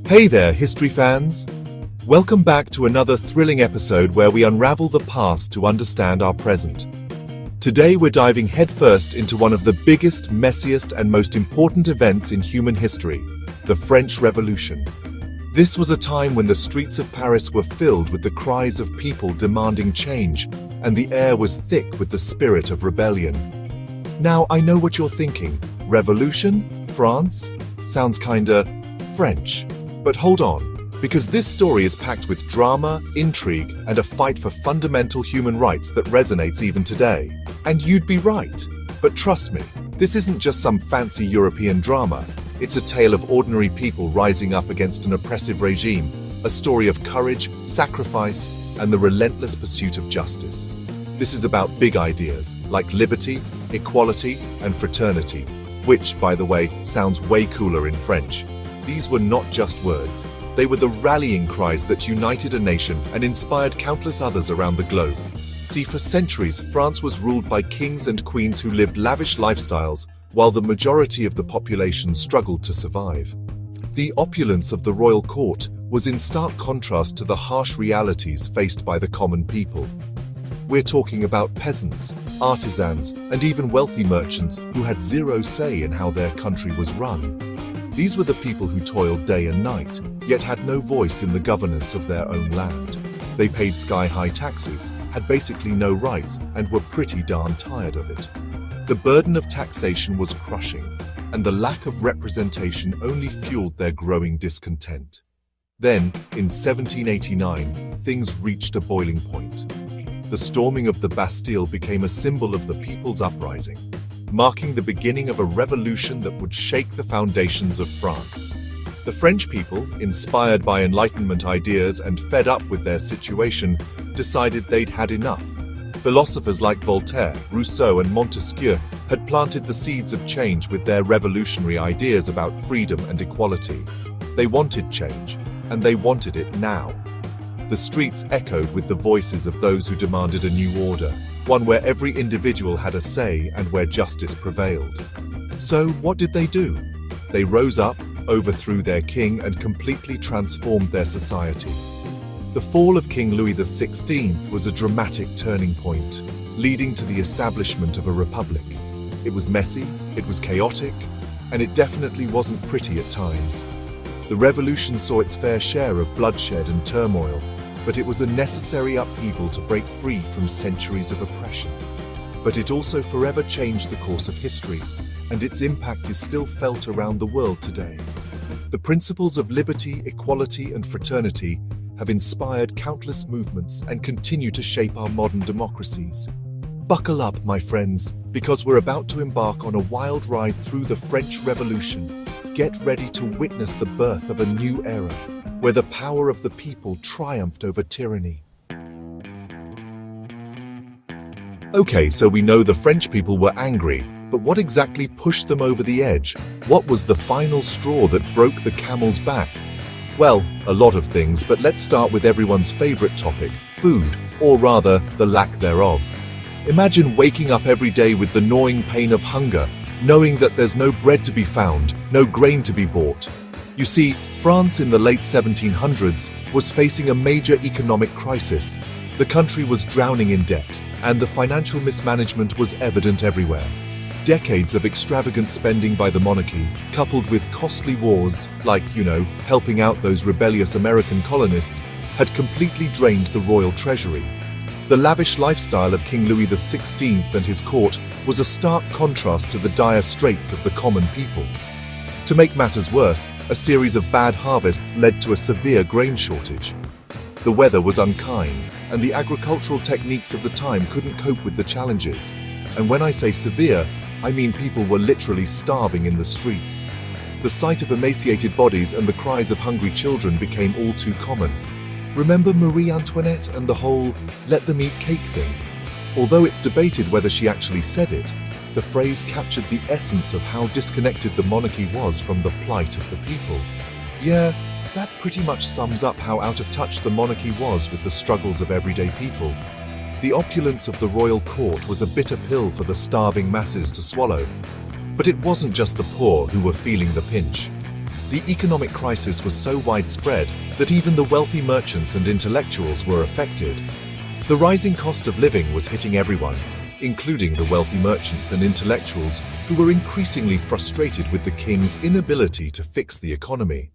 Hey there, history fans! Welcome back to another thrilling episode where we unravel the past to understand our present. Today we're diving headfirst into one of the biggest, messiest, and most important events in human history, the French Revolution. This was a time when the streets of Paris were filled with the cries of people demanding change, and the air was thick with the spirit of rebellion. Now, I know what you're thinking. Revolution? France? Sounds kinda French. But hold on, because this story is packed with drama, intrigue, and a fight for fundamental human rights that resonates even today. And you'd be right. But trust me, this isn't just some fancy European drama. It's a tale of ordinary people rising up against an oppressive regime, a story of courage, sacrifice, and the relentless pursuit of justice. This is about big ideas like liberty, equality, and fraternity, which, by the way, sounds way cooler in French. These were not just words. They were the rallying cries that united a nation and inspired countless others around the globe. See, for centuries, France was ruled by kings and queens who lived lavish lifestyles, while the majority of the population struggled to survive. The opulence of the royal court was in stark contrast to the harsh realities faced by the common people. We're talking about peasants, artisans, and even wealthy merchants who had zero say in how their country was run. These were the people who toiled day and night, yet had no voice in the governance of their own land. They paid sky-high taxes, had basically no rights, and were pretty darn tired of it. The burden of taxation was crushing, and the lack of representation only fueled their growing discontent. Then, in 1789, things reached a boiling point. The storming of the Bastille became a symbol of the people's uprising, marking the beginning of a revolution that would shake the foundations of France. The French people, inspired by Enlightenment ideas and fed up with their situation, decided they'd had enough. Philosophers like Voltaire, Rousseau, and Montesquieu had planted the seeds of change with their revolutionary ideas about freedom and equality. They wanted change, and they wanted it now. The streets echoed with the voices of those who demanded a new order, one where every individual had a say and where justice prevailed. So, what did they do? They rose up, overthrew their king, and completely transformed their society. The fall of King Louis XVI was a dramatic turning point, leading to the establishment of a republic. It was messy, it was chaotic, and it definitely wasn't pretty at times. The revolution saw its fair share of bloodshed and turmoil, but it was a necessary upheaval to break free from centuries of oppression. But it also forever changed the course of history, and its impact is still felt around the world today. The principles of liberty, equality, and fraternity have inspired countless movements and continue to shape our modern democracies. Buckle up, my friends, because we're about to embark on a wild ride through the French Revolution. Get ready to witness the birth of a new era, where the power of the people triumphed over tyranny. Okay, so we know the French people were angry, but what exactly pushed them over the edge? What was the final straw that broke the camel's back? Well, a lot of things, but let's start with everyone's favorite topic, food, or rather, the lack thereof. Imagine waking up every day with the gnawing pain of hunger, knowing that there's no bread to be found, no grain to be bought. You see, France in the late 1700s was facing a major economic crisis. The country was drowning in debt, and the financial mismanagement was evident everywhere. Decades of extravagant spending by the monarchy, coupled with costly wars, like, helping out those rebellious American colonists, had completely drained the royal treasury. The lavish lifestyle of King Louis XVI and his court was a stark contrast to the dire straits of the common people. To make matters worse, a series of bad harvests led to a severe grain shortage. The weather was unkind, and the agricultural techniques of the time couldn't cope with the challenges. And when I say severe, I mean people were literally starving in the streets. The sight of emaciated bodies and the cries of hungry children became all too common. Remember Marie Antoinette and the whole "let them eat cake" thing? Although it's debated whether she actually said it, the phrase captured the essence of how disconnected the monarchy was from the plight of the people. Yeah, that pretty much sums up how out of touch the monarchy was with the struggles of everyday people. The opulence of the royal court was a bitter pill for the starving masses to swallow. But it wasn't just the poor who were feeling the pinch. The economic crisis was so widespread that even the wealthy merchants and intellectuals were affected. The rising cost of living was hitting everyone, including the wealthy merchants and intellectuals who were increasingly frustrated with the king's inability to fix the economy.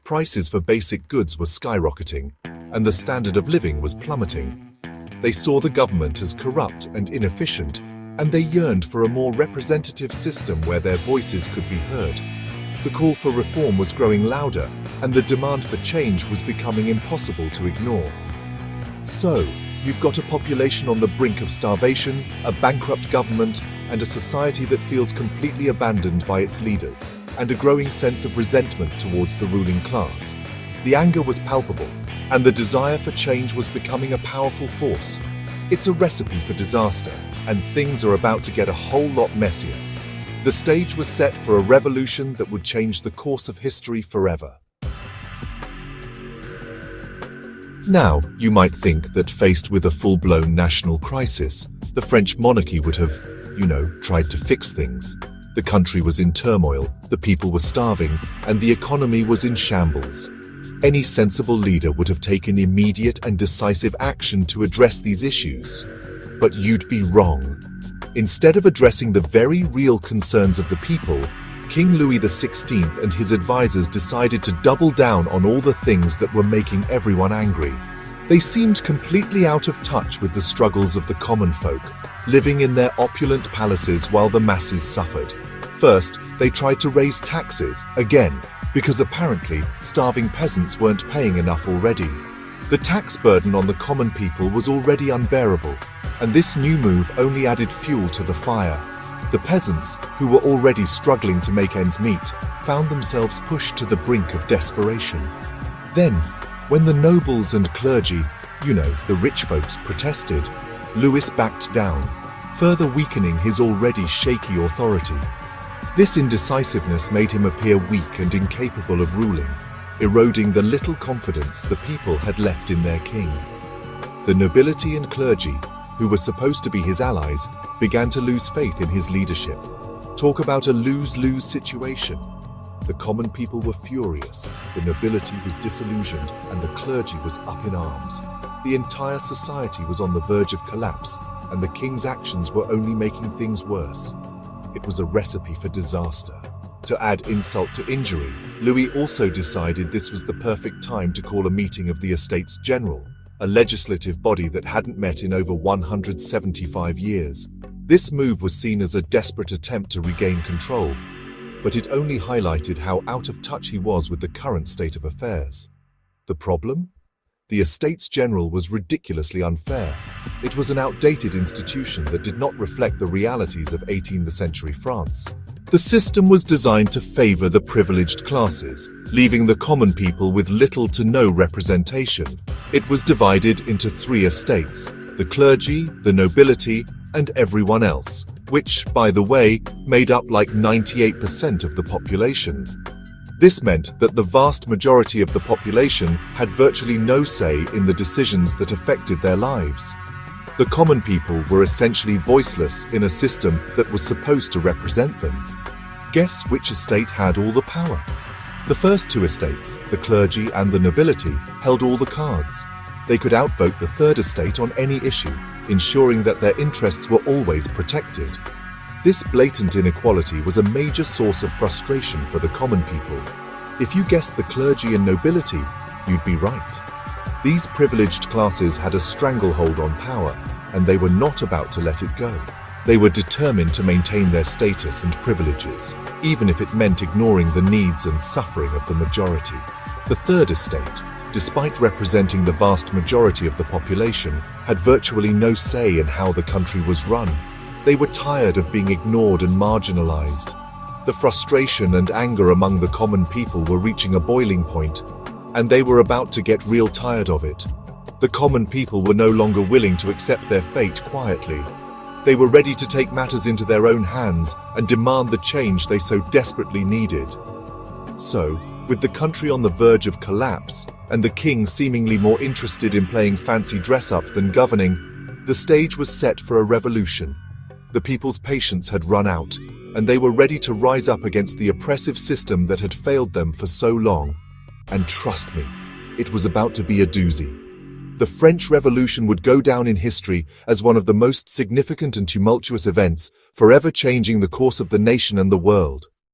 Prices for basic goods were skyrocketing, and the standard of living was plummeting. They saw the government as corrupt and inefficient, and they yearned for a more representative system where their voices could be heard. The call for reform was growing louder, and the demand for change was becoming impossible to ignore. So, you've got a population on the brink of starvation, a bankrupt government, and a society that feels completely abandoned by its leaders, and a growing sense of resentment towards the ruling class. The anger was palpable, and the desire for change was becoming a powerful force. It's a recipe for disaster, and things are about to get a whole lot messier. The stage was set for a revolution that would change the course of history forever. Now, you might think that faced with a full-blown national crisis, the French monarchy would have, tried to fix things. The country was in turmoil, the people were starving, and the economy was in shambles. Any sensible leader would have taken immediate and decisive action to address these issues. But you'd be wrong. Instead of addressing the very real concerns of the people, King Louis XVI and his advisors decided to double down on all the things that were making everyone angry. They seemed completely out of touch with the struggles of the common folk, living in their opulent palaces while the masses suffered. First, they tried to raise taxes, again, because apparently starving peasants weren't paying enough already. The tax burden on the common people was already unbearable, and this new move only added fuel to the fire. The peasants, who were already struggling to make ends meet, found themselves pushed to the brink of desperation. Then, when the nobles and clergy, the rich folks, protested, Louis backed down, further weakening his already shaky authority. This indecisiveness made him appear weak and incapable of ruling, eroding the little confidence the people had left in their king. The nobility and clergy, who were supposed to be his allies, began to lose faith in his leadership. Talk about a lose-lose situation. The common people were furious, the nobility was disillusioned, and the clergy was up in arms. The entire society was on the verge of collapse, and the king's actions were only making things worse. It was a recipe for disaster. To add insult to injury, Louis also decided this was the perfect time to call a meeting of the Estates General, a legislative body that hadn't met in over 175 years. This move was seen as a desperate attempt to regain control, but it only highlighted how out of touch he was with the current state of affairs. The problem? The Estates General was ridiculously unfair. It was an outdated institution that did not reflect the realities of 18th century France. The system was designed to favor the privileged classes, leaving the common people with little to no representation. It was divided into 3 estates: the clergy, the nobility, and everyone else, which, by the way, made up like 98% of the population. This meant that the vast majority of the population had virtually no say in the decisions that affected their lives. The common people were essentially voiceless in a system that was supposed to represent them. Guess which estate had all the power? The first 2 estates, the clergy and the nobility, held all the cards. They could outvote the third estate on any issue, ensuring that their interests were always protected. This blatant inequality was a major source of frustration for the common people. If you guessed the clergy and nobility, you'd be right. These privileged classes had a stranglehold on power, and they were not about to let it go. They were determined to maintain their status and privileges, even if it meant ignoring the needs and suffering of the majority. The third estate, despite representing the vast majority of the population, had virtually no say in how the country was run. They were tired of being ignored and marginalized. The frustration and anger among the common people were reaching a boiling point, and they were about to get real tired of it. The common people were no longer willing to accept their fate quietly. They were ready to take matters into their own hands and demand the change they so desperately needed. So, with the country on the verge of collapse, and the king seemingly more interested in playing fancy dress-up than governing, the stage was set for a revolution. The people's patience had run out, and they were ready to rise up against the oppressive system that had failed them for so long. And trust me, it was about to be a doozy. The French Revolution would go down in history as one of the most significant and tumultuous events, forever changing the course of the nation and the world.